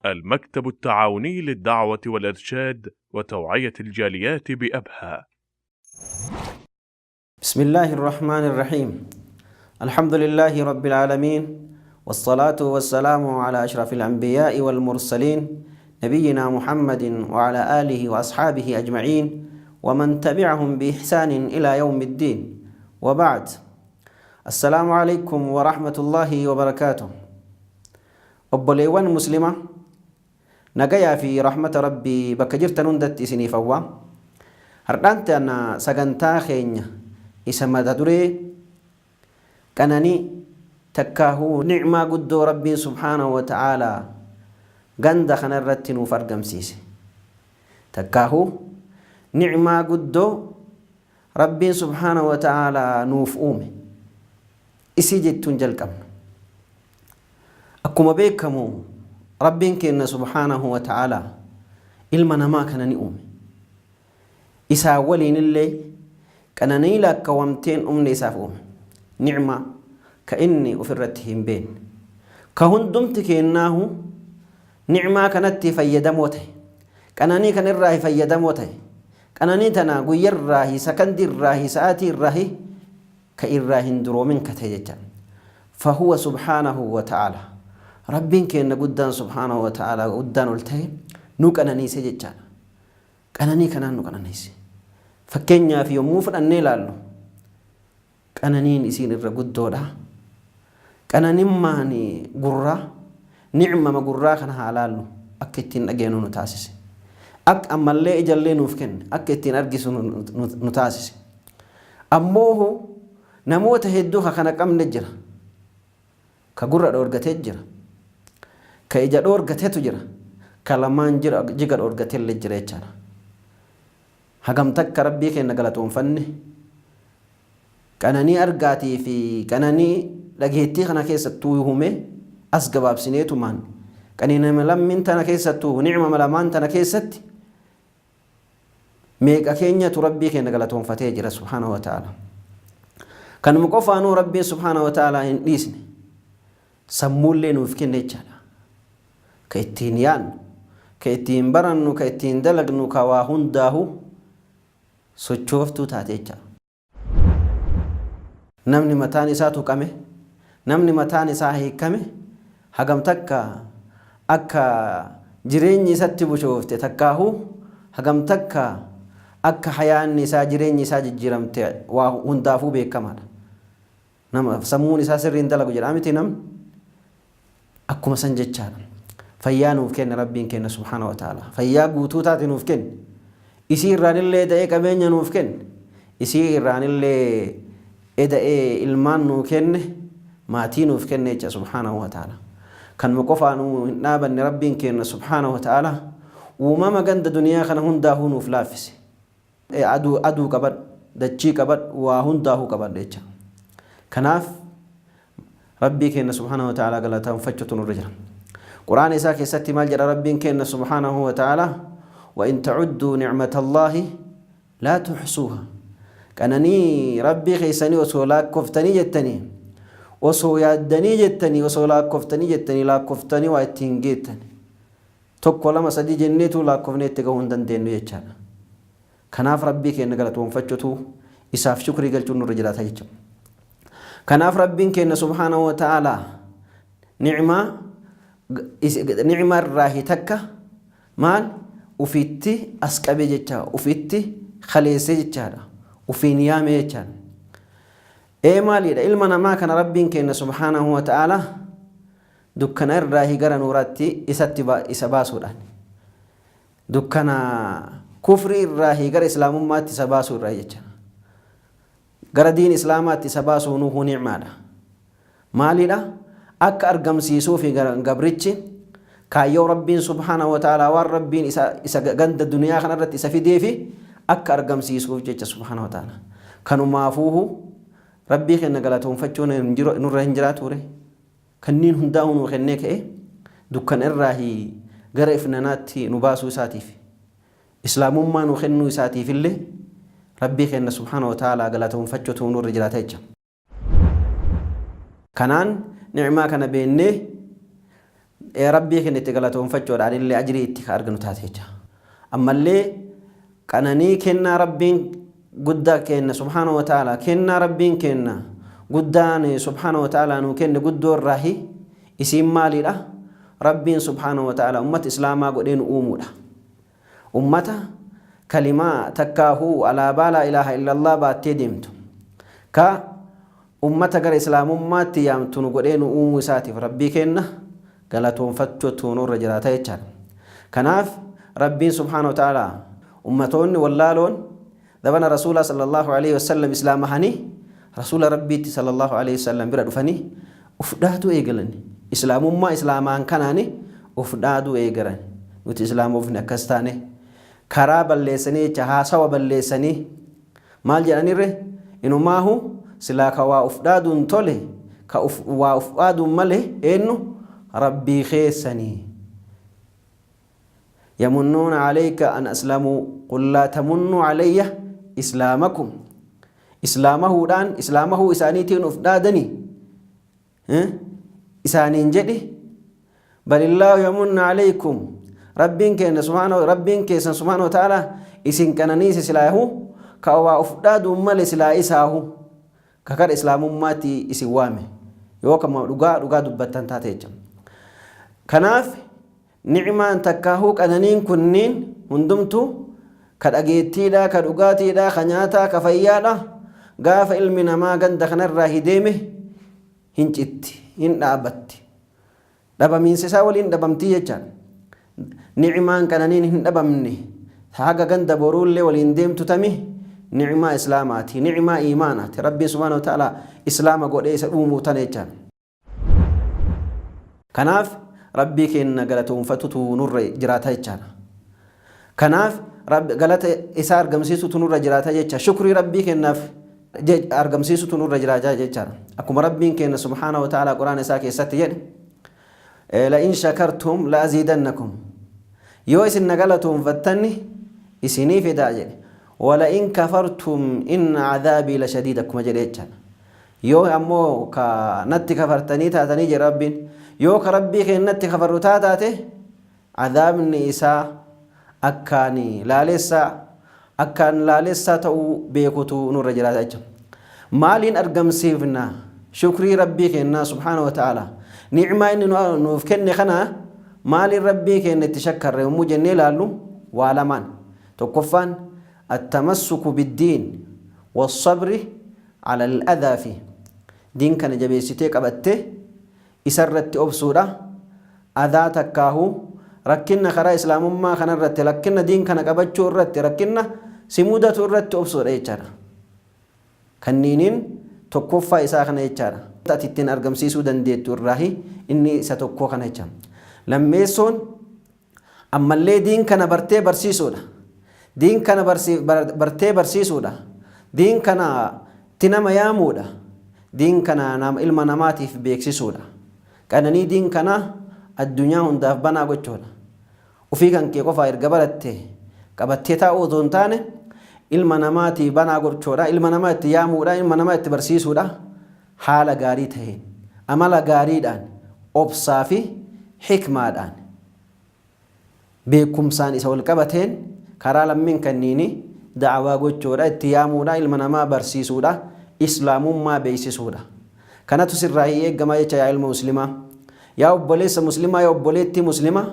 المكتب التعاوني للدعوة والإرشاد وتوعية الجاليات بأبها. بسم الله الرحمن الرحيم. الحمد لله رب العالمين، والصلاة والسلام على أشرف الأنبياء والمرسلين نبينا محمد وعلى آله وأصحابه أجمعين ومن تبعهم بإحسان إلى يوم الدين، وبعد. السلام عليكم ورحمة الله وبركاته. أبوليوان مسلمة نجايا في رحمة ربي بكجرت نندت سني فوا هردانت أنا سجنتا خينيا إسمى تدري كناني تكاهو نعمة قد ربي سبحانه وتعالى غند خنرتن وفرقم سيسي تكاهو نعمة قد ربي سبحانه وتعالى نوف أومي إسي جتون جلقم أكما بيكمو ربين كينا سبحانه وتعالى إلمنا ما كان أومي إسا ولين اللي كانني لك وامتين أمني سافوم نعمة كإني أفرتهم بين كهندمت كإنه نعمة كانت فيدموته كانني كان الراهي فيدموته كانني تنا غير الراهي سكند الراهي سآتي الراهي كإراهي اندرو من كتيجا فهو سبحانه وتعالى ربين كينا قدان سبحانه وتعالى قدان التهي نوك أناني سيجا كانني كانان نوك أناني سي فكينيا في يومو فناني لالو كانانين إسين الرقود دودا كانانين ماني قرى نعمة ما قرى كان حالالو أكتين أجينو نتاسس أك أما اللي إجالي نوفكن أكتين أرقسو نتاسس أموه نموت هدوها كان كم نجرة كقرى دورغتي جرة كإجا دورغتي تجرة كلامان جرة جيغا دورغتي اللي جرة يجانا هقم تك ربي كينا قلتون فني كانني أرقاتي في كانني لقيتي خنا كيستوه همي أسقباب سنيتو مان كانينا ملمن تنا كيستوه نعمة ملمان تنا كيست ميك أكينيا تربي كينا قلتون فتيجر سبحانه وتعالى كان مقفانو ربي سبحانه وتعالى إنيسني سمول لي نوفكين نيجانا كيتين يان كيتين برنو كيتين دلقنو كواهن داهو sochooftuu taate jecha namni mataan isaa tuqame namni mataan isaa hiikame hagam takka akka jireenyi isatti bushoofte takkaahu hagam takka akka hayaanni isaa jireenyi isaa jijjiiramte waa hundaafuu beekamaadha. nama sammuun isaa sirriin dalagu jedhaa miti namni akkuma san jechaadha. fayyaa nuuf kenna rabbiin kenna subhaanahu wa ta'ala fayyaa guutuu taate nuuf kenna isii irraanillee da'ee qabeenya nuuf kenne isii irraanillee eda'ee ilmaan nuuf kenne maatii nuuf kenne jecha subhaanahu wa ta'ala kan qofaanuu hin dhaabanne rabbiin kenna subhaanahu wa ta'ala uumama ganda duniyaa kana hundaahuu nuuf laaffise aduu qabad dachii qabad waa hundaahuu qabad jecha kanaaf rabbii kenna subhaanahu wa ta'ala galateeffachuutu nurra jira. quraan isaa keessatti maal jedha rabbiin kenna subhaanahu wa ta'ala وإن تعدوا نعمة الله لا تحصوها كانني ربي خيساني وسولاك كفتني جتني وسو يادني جتني وسولاك كفتني جتني لا كفتني واتنجيتني توك ولا مسدي جنيتو لا كفنيت تكون دندين يجانا كناف ربي كأن قالت وانفتشتو إساف شكري قلت الرجلات هيجم كناف ربي كأن سبحانه وتعالى نعمة الراهي تكا مال ufitti asqabe jecha ufitti khaleesse jechaadha ufiin yaame jechaadha. maalidha ilma namaa kana rabbiin kenna subhaanahu wa ta'ala dukkana irraa gara nuuraatti isatti isa baasuudhaan dukkana kufri irraa gara islaamummaatti isa baasuu irraa jechaadha gara diin islaamaatti isa baasuu nuhu ni'maadha. maalidha akka argamsiisuu fi gabrichi كايو ربين سبحانه وتعالى والربين إسا غند الدنيا خنرت إسا في ديفي أكا أرقم سيسوف جيجا سبحانه وتعالى كانوا معفوه ربي خينا قلتهم فتشون نور هنجرات وري كنين هنداون وخنيك دكان الراهي غرف ناناتي نباسو ساتيف إسلام ما نخنو ساتيف اللي ربي خينا سبحانه وتعالى قلتهم فتشون نور رجلات كانان نعما كان بينه rabbii keenya itti galatoonfachuudhaan illee ajrii itti arganu taate jecha. Ammallee qananii kennaa rabbiin guddaa kenna subhaanahu wa ta'ala kennaa rabbiin kenna guddaan subhaanahu wa ta'ala nuu kenne guddoo irraahi isiin maalidha? Rabbiin subhaanahu wa ta'ala ummata islaamaa godhee nu uumuudha. Ummata kalimaa takkaahuu alaabaa laa ilaaha illallah baattee deemtu ka ummata gara islaamummaatti yaamtu nu godhee nu uumuu isaatiif rabbii kenna galatoonfachuutu nurra jiraata jechaadha. Kanaaf rabbiin subhaanahu wa ta'ala ummatoonni wallaaloon dabana rasuula sallallahu alaihi wasallam islaamahanii rasuula rabbiitti sallallahu alaihi wasallam bira dhufanii uf dhaaduu eegalan islaamummaa islaamaan kanaani uf dhaaduu eegalan nuti islaamoofni akkas taane karaa balleessanii jecha haasawa balleessanii maal jedhanirre inumaahu silaa ka waa uf dhaaduun tole ka waa uf dhaaduun malee eenyu rabbii keessanii يمنون عليك أن أسلموا قل لا تمنوا علي إسلامكم إسلامه إسانيتين أفدادني إسانين جدي بل الله يمن عليكم ربين كان سبحانه وتعالى إسن كنانيس سلاهو كأوا أفداد مال سلا إساهو ككر إسلام ماتي إسوامه يوكما رقا دبتان تاتيجم كناف نعمان تكاهو كنانين كنين هندمتو كدأجيتي دا كدقاتي دا خنياتا كفيادا قاف علمنا ما قد خنرا هديمه هنجت هن دابت دابا من سساولين دابمتي يجان نعمان كنانين هن دابمني حاجة قد بورول ولين ديم تتمي نعمة إسلاماتي نعمة إيمانات ربي سبحانه وتعالى إسلام قد إيسا أموتان يجان كناف ربي كن قلتهم فتوتو نور جراتا يجان كناف رب قالت إسا أرقمسيسو تنور جراتا جيتشا شكري ربي كناف أرقمسيسو تنور جراتا جيتشا أكم ربي كن سبحانه وتعالى قرآن إساكي ستيجن لئن شكرتم لأزيدنكم يو إسن نقلتهم فتني إسني في داجل ولئن كفرتم إن عذابي لشديدكم جريتشا يو أمو كنتي كفرتني تاتني جربي يو كربي كنتي كفرتا تاتي عذاب إسا akkaan laalessaa ta'uu beekutu nurra jiraata jechuudha. Maaliin argamsiifna shukrii rabbii kennaa subhaanahu wa ta'ala ni'maa inni nuuf kenne kana maaliin rabbii kenne itti shakkarre yommuu jennee ilaallu waa lamaan tokkoffaan attamassuku biddiin wassabri ala al-adhaa fi diin kana jabeessitee qabattee isarratti obsuudha adhaa takkaahuu rakkinna karaa islaamummaa kanarratti rakkinna diin kana qabachuu irratti rakkinna simudatu irratti obsuudha jechaadha. Kanniiniin tokkoffaa isaa kana jechaadha. Ati ittiin argamsiisuu dandeettu irraahi inni isa tokkoo kana jechaadha. Lammeessoon ammallee diin kana bartee barsiisuudha. Diin kana bartee barsiisuudha. Diin kana itti nama yaamuudha. Diin kana ilma namaatiif beeksisuudha. Qananii diin kana addunyaa hundaaf banaa gochuudha. Ufii kan kee qofaa erga baratte qabattee taa'uu otoo hin taane ilma namaatii banaa gochuudha. Ilma namaa itti yaamuudha. Ilma namaa itti barsiisuudha. Haala gaarii ta'een amala gaariidhaan obsaa fi hikmaadhaan beekumsaan isa wal qabateen karaa lammiin kanniini da'awaa gochuudha. Itti yaamuudha. Ilma namaa barsiisuudha. Islaamummaa beeksisuudha. Kanatu sirraa eeggama jecha yaa ilma muslimaa. Yaa obboleessa muslimaa yaa obboleettii muslimaa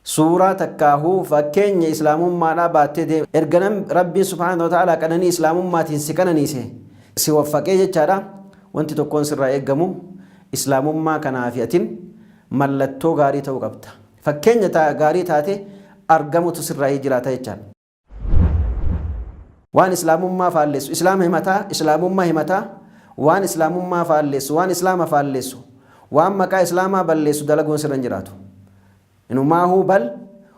suuraa takkaahuu fakkeenya islaamummaadhaa baattee deema erganan rabbiin subhaanahu wa ta'ala qananii islaamummaatiin si kananiise si waffaqee jechaadha. Wanti tokkoon sirraa eeggamu islaamummaa kanaafi atin mallattoo gaarii ta'uu qabda. Fakkeenya gaarii taate argamutu sirraa jiraata jechaadha. Waan islaamummaa faalleessu islaama himataa islaamummaa himataa waan islaamummaa faalleessu waan islaama faalleessu waan maqaa islaamaa balleessu dalaguun sirra hin jiraatu. Inumaahu bal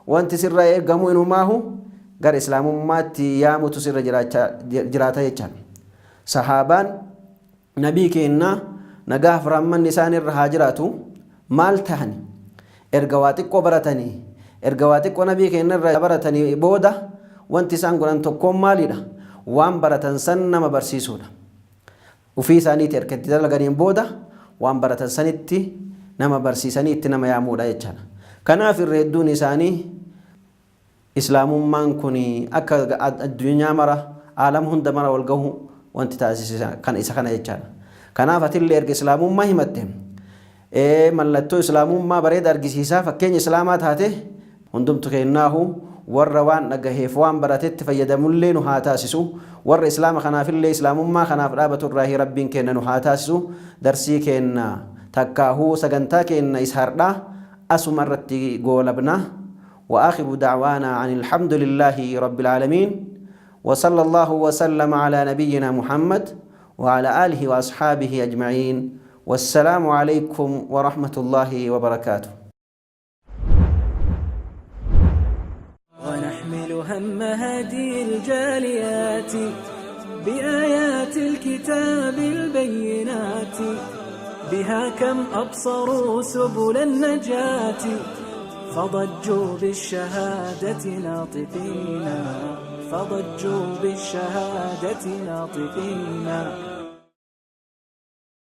wanti sirra eegamu inumaahu gara islaamummaatti yaamutu sirra jiraata jechaadha. Sahaabaan nabii keenyaa nagaaf rahmanni isaan irra haa jiraatu maal tahani erga waa xiqqoo baratanii erga waa xiqqoo nabii keenyaa irra baratanii booda wanti isaan godhan tokkoon maalidha? Waan baratan san nama barsiisuudha. Ufii isaaniitti erga itti dalaganiin booda waan baratan sanitti nama barsiisanii itti nama yaamuudha jechaadha. Kanaaf irra hedduun isaanii islaamummaan kun akka addunyaa mara aalam hunda mara wal gahu wanti taasisa kan isa kana jechaadha. Kanaaf atillee erga islaamummaa himatte mallattoo islaamummaa bareeda argisiisaa fakkeenya islaamaa taate hundumtu kennaahu warra waan dhagaheef waan baratetti fayyadamullee nu haa taasisu warra islaama kanaafillee islaamummaa kanaaf dhaabatu irraa rabbiin kenna nu haa taasisu darsii kenna takkaahuu sagantaa kenna ishardha asuma irratti goolabna وآخر دعوانا عن الحمد لله رب العالمين وصلى الله وسلم على نبينا محمد وعلى آله وأصحابه أجمعين والسلام عليكم ورحمة الله وبركاته. ونحمل هم هذه الجاليات بآيات الكتاب البينات بها كم أبصروا سبل النجاة فضجوا بالشهادة ناطقين فضجوا بالشهادة ناطقين